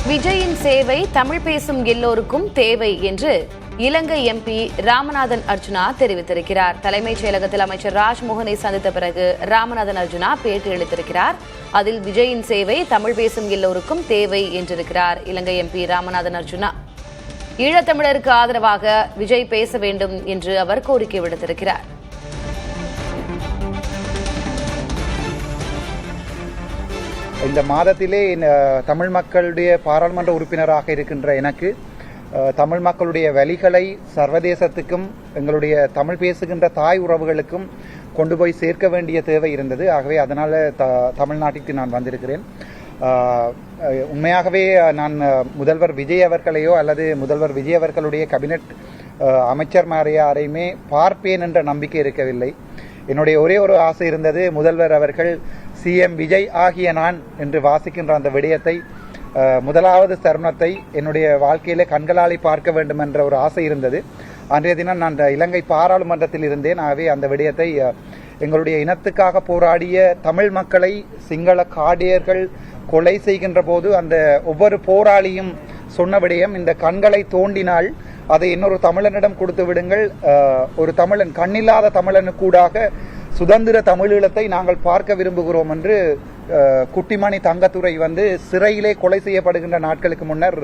விஜயின் சேவை தமிழ் பேசும் எல்லோருக்கும் தேவை என்று இலங்கை எம்பி ராமநாதன் அர்ஜுனா தெரிவித்திருக்கிறார். தலைமைச் செயலகத்தில் அமைச்சர் ராஜ்மோகனை சந்தித்த பிறகு ராமநாதன் அர்ஜுனா பேட்டி அளித்திருக்கிறார். அதில் விஜயின் சேவை தமிழ் பேசும் எல்லோருக்கும் தேவை என்றிருக்கிறார் இலங்கை எம்பி ராமநாதன் அர்ஜுனா. ஈழத்தமிழருக்கு ஆதரவாக விஜய் பேச வேண்டும் என்று அவர் கோரிக்கை விடுத்திருக்கிறார். இந்த மாதத்திலே தமிழ் மக்களுடைய பாராளுமன்ற உறுப்பினராக இருக்கின்ற எனக்கு தமிழ் மக்களுடைய வலிகளை சர்வதேசத்துக்கும் எங்களுடைய தமிழ் பேசுகின்ற தாய் உறவுகளுக்கும் கொண்டு போய் சேர்க்க வேண்டிய தேவை இருந்தது. ஆகவே அதனால் தமிழ்நாட்டிற்கு நான் வந்திருக்கிறேன். உண்மையாகவே நான் முதல்வர் விஜய் அவர்களையோ அல்லது முதல்வர் விஜய் அவர்களுடைய கேபினட் அமைச்சர்மாரையாரையுமே பார்ப்பேன் என்ற நம்பிக்கை இருக்கவில்லை. என்னுடைய ஒரே ஒரு ஆசை இருந்தது, முதல்வர் அவர்கள் சிஎம் விஜய் ஆகிய நான் என்று வாசிக்கின்ற அந்த விடயத்தை முதலாவது தருணத்தை என்னுடைய வாழ்க்கையிலே கண்களாலே பார்க்க வேண்டும் என்ற ஒரு ஆசை இருந்தது. அன்றைய தினம் நான் இலங்கை பாராளுமன்றத்தில் இருந்தேன். ஆகவே அந்த விடயத்தை எங்களுடைய இனத்துக்காக போராடிய தமிழ் மக்களை சிங்கள காடியர்கள் கொலை செய்கின்ற போது அந்த ஒவ்வொரு போராளியும் சொன்ன விடயம், இந்த கண்களை தோண்டினால் அதை இன்னொரு தமிழனிடம் கொடுத்து விடுங்கள், ஒரு தமிழன் கண்ணில்லாத தமிழனுக்கூடாக சுதந்திர தமிழீழத்தை நாங்கள் பார்க்க விரும்புகிறோம் என்று குட்டிமணி தங்கத்துறை சிறையிலே கொலை செய்யப்படுகின்ற நாட்களுக்கு முன்னர்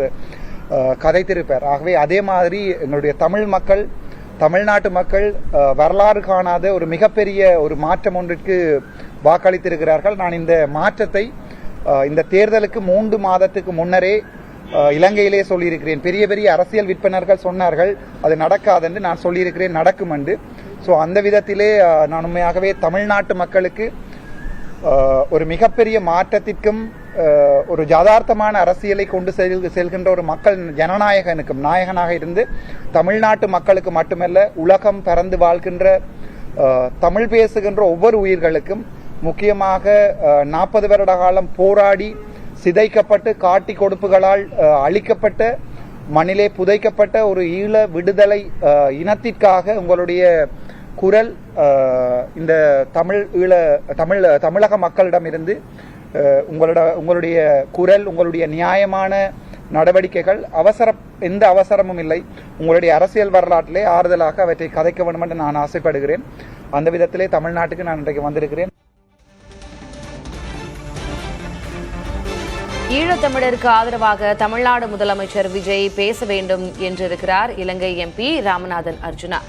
கதைத்திருப்பார். ஆகவே அதே மாதிரி எங்களுடைய தமிழ் மக்கள், தமிழ்நாட்டு மக்கள் வரலாறு காணாத ஒரு மிகப்பெரிய ஒரு மாற்றம் ஒன்றிற்கு வாக்களித்திருக்கிறார்கள். நான் இந்த மாற்றத்தை இந்த தேர்தலுக்கு 3 மாதத்துக்கு முன்னரே இலங்கையிலே சொல்லியிருக்கிறேன். பெரிய பெரிய அரசியல் விற்பனர்கள் சொன்னார்கள் அது நடக்காது என்று, நான் சொல்லியிருக்கிறேன் நடக்கும் என்று. ஸோ அந்த விதத்திலே நான் உண்மையாகவே தமிழ்நாட்டு மக்களுக்கு ஒரு மிகப்பெரிய மாற்றத்திற்கும் ஒரு யதார்த்தமான அரசியலை கொண்டு செல்கின்ற ஒரு மக்கள் ஜனநாயகனுக்கும் நாயகனாக இருந்து தமிழ்நாட்டு மக்களுக்கு மட்டுமல்ல உலகம் பறந்து வாழ்கின்ற தமிழ் பேசுகின்ற ஒவ்வொரு உயிர்களுக்கும், முக்கியமாக 40 வருட காலம் போராடி சிதைக்கப்பட்டு காட்டி கொடுப்புகளால் அழிக்கப்பட்ட மண்ணிலே புதைக்கப்பட்ட ஒரு ஈழ விடுதலை இனத்திற்காக உங்களுடைய குரல் இந்த தமிழக மக்களிடமிருந்து உங்களுடைய குரல், உங்களுடைய நியாயமான நடவடிக்கைகள் எந்த அவசரமும் இல்லை. உங்களுடைய அரசியல் வரலாற்றிலே ஆறுதலாக அவற்றை கதைக்க வேண்டும் என்று நான் ஆசைப்படுகிறேன். அந்த விதத்திலே தமிழ்நாட்டுக்கு நான் இன்றைக்கு வந்திருக்கிறேன். ஈழத்தமிழருக்கு ஆதரவாக தமிழ்நாடு முதலமைச்சர் விஜய் பேச வேண்டும் என்றிருக்கிறார் இலங்கை எம்பி ராமநாதன் அர்ஜுனா.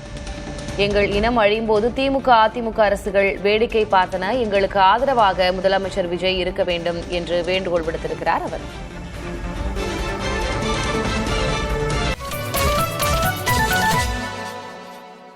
எங்கள் இனம் அழியும் போது திமுக அதிமுக அரசுகள் வேடிக்கை பார்த்தன, எங்களுக்கு ஆதரவாக முதலமைச்சர் விஜய் இருக்க வேண்டும் என்று வேண்டுகோள் விடுத்திருக்கிறார் அவர்.